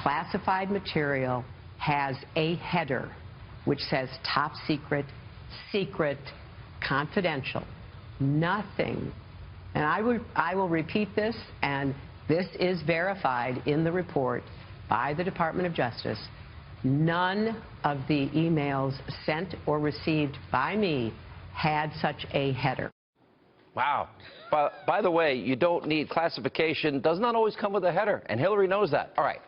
classified material has a header which says top secret, secret, confidential. Nothing. And I will repeat this, and this is verified in the report by the Department of Justice. None of the emails sent or received by me had such a header. Wow. By the way, you don't need classification. Does not always come with a header, and Hillary knows that. All right.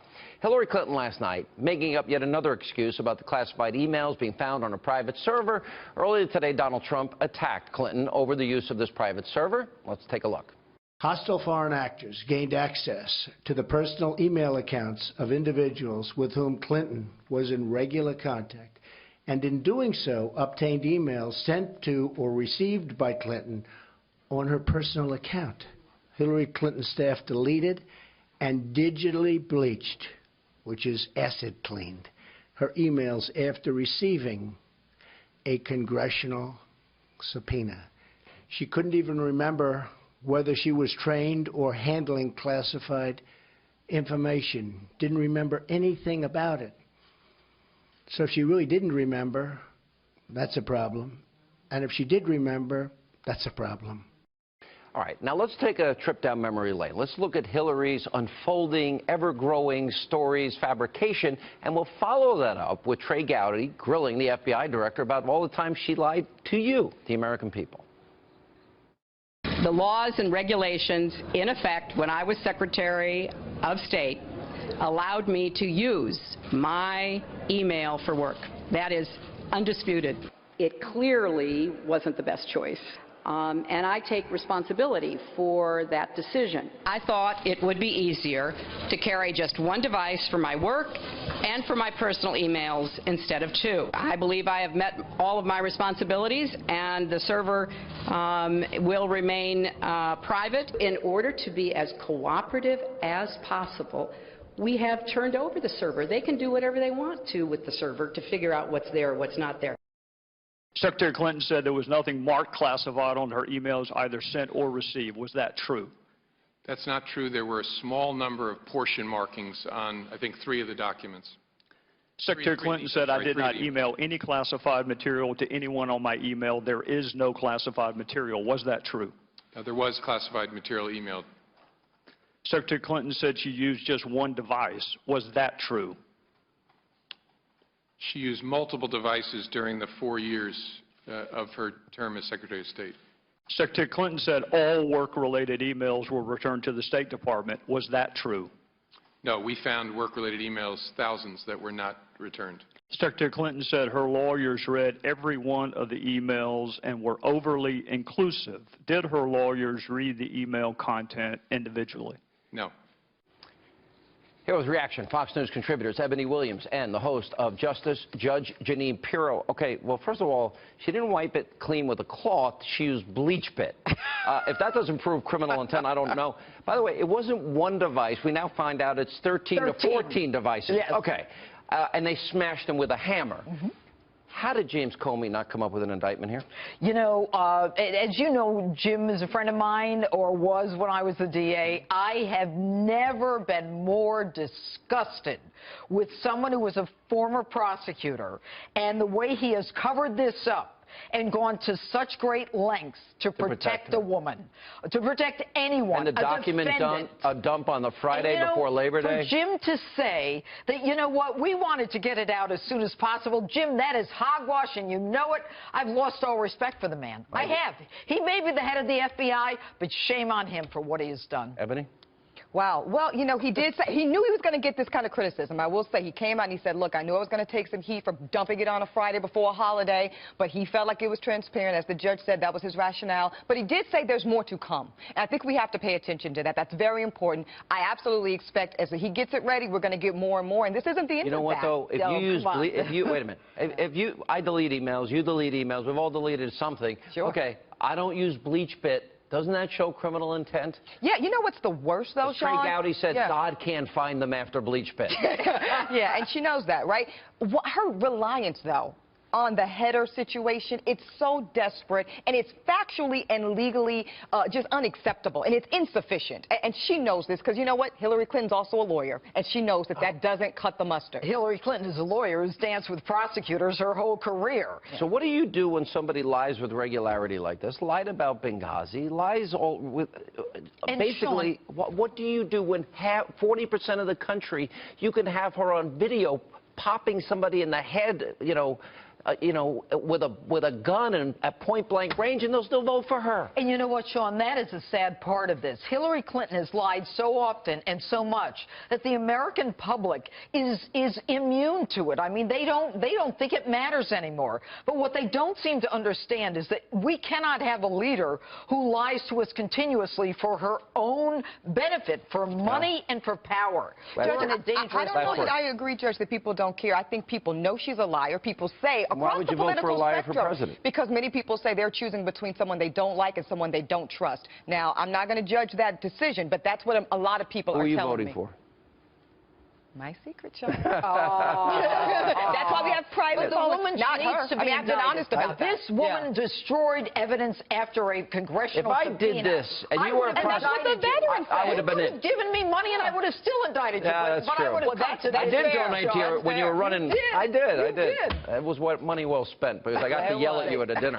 Hillary Clinton last night making up yet another excuse about the classified emails being found on a private server. Earlier today, Donald Trump attacked Clinton over the use of this private server. Let's take a look. Hostile foreign actors gained access to the personal email accounts of individuals with whom Clinton was in regular contact, and in doing so, obtained emails sent to or received by Clinton on her personal account. Hillary Clinton's staff deleted and digitally bleached, which is acid cleaned, her emails after receiving a congressional subpoena. She couldn't even remember whether she was trained or handling classified information. Didn't remember anything about it. So if she really didn't remember, that's a problem. And if she did remember, that's a problem. All right, now let's take a trip down memory lane. Let's look at Hillary's unfolding, ever-growing stories, fabrication, and we'll follow that up with Trey Gowdy grilling the FBI director about all the times she lied to you, the American people. The laws and regulations in effect when I was Secretary of State allowed me to use my email for work. That is undisputed. It clearly wasn't the best choice. And I take responsibility for that decision. I thought it would be easier to carry just one device for my work and for my personal emails instead of two. I believe I have met all of my responsibilities, and the server will remain private. In order to be as cooperative as possible, we have turned over the server. They can do whatever they want to with the server to figure out what's there or what's not there. Secretary Clinton said there was nothing marked classified on her emails either sent or received. Was that true? That's not true. There were a small number of portion markings on, I think, 3 of the documents. Secretary Clinton said, I did not email any classified material to anyone on my email. There is no classified material. Was that true? There was classified material emailed. Secretary Clinton said she used just one device. Was that true? She used multiple devices during the 4 years of her term as Secretary of State. Secretary Clinton said all work-related emails were returned to the State Department. Was that true? No, we found work-related emails, thousands, that were not returned. Secretary Clinton said her lawyers read every one of the emails and were overly inclusive. Did her lawyers read the email content individually? No. Here was reaction. Fox News contributors Ebony Williams and the host of Justice Judge Jeanine Pirro. Okay, well, first of all, she didn't wipe it clean with a cloth. She used bleach bit. If that doesn't prove criminal intent, I don't know. By the way, it wasn't one device. We now find out it's 13 to 14 devices. Yes. Okay, and they smashed them with a hammer. Mm-hmm. How did James Comey not come up with an indictment here? You know, as you know, Jim is a friend of mine, or was when I was the DA. I have never been more disgusted with someone who was a former prosecutor and the way he has covered this up and gone to such great lengths to protect a woman, to protect anyone, and the document dump on the Friday before Labor Day. For Jim to say that, you know what, we wanted to get it out as soon as possible, Jim, that is hogwash, and you know it. I've lost all respect for the man. I have. He may be the head of the FBI, but shame on him for what he has done. Ebony? Wow. Well, you know, he did say he knew he was going to get this kind of criticism. I will say he came out and he said, look, I knew I was going to take some heat for dumping it on a Friday before a holiday, but he felt like it was transparent. As the judge said, that was his rationale. But he did say there's more to come. And I think we have to pay attention to that. That's very important. I absolutely expect as he gets it ready, we're going to get more and more. And this isn't the end of that. You know what, though? If you use, wait a minute. I delete emails, you delete emails, we've all deleted something. Sure. Okay, I don't use bleach bit. Doesn't that show criminal intent? Yeah, you know what's the worst, though, Sean? Trey Gowdy said God can't find them after bleach pit. Yeah, and she knows that, right? Her reliance, though, on the header situation. It's so desperate, and it's factually and legally just unacceptable, and it's insufficient. And she knows this because, you know what? Hillary Clinton's also a lawyer, and she knows that that doesn't cut the mustard. Hillary Clinton is a lawyer who's danced with prosecutors her whole career. So what do you do when somebody lies with regularity like this? Lied about Benghazi, lies all with basically. What do you do when 40% of the country you can have her on video popping somebody in the head, with a gun and at point-blank range, and they'll still vote for her? And you know what, Sean? That is a sad part of this. Hillary Clinton has lied so often and so much that the American public is immune to it. I mean, they don't think it matters anymore. But what they don't seem to understand is that we cannot have a leader who lies to us continuously for her own benefit, for money and for power. Judge, I don't know that I agree, Judge, that people don't care. I think people know she's a liar. People say why would you vote for a liar for president? Because many people say they're choosing between someone they don't like and someone they don't trust. Now, I'm not going to judge that decision, but that's what a lot of people are telling me. Who are you voting for? My secret, John. That's why we have private votes. Not her. I mean, I've been honest about this. This woman destroyed evidence after a congressional subpoena. If I did this and you were a prosecutor, I would have been in. Given me money and I would have still indicted you. Yeah, that's true. I did donate to you when you were running. I did. It was money well spent because I got to yell at you at a dinner.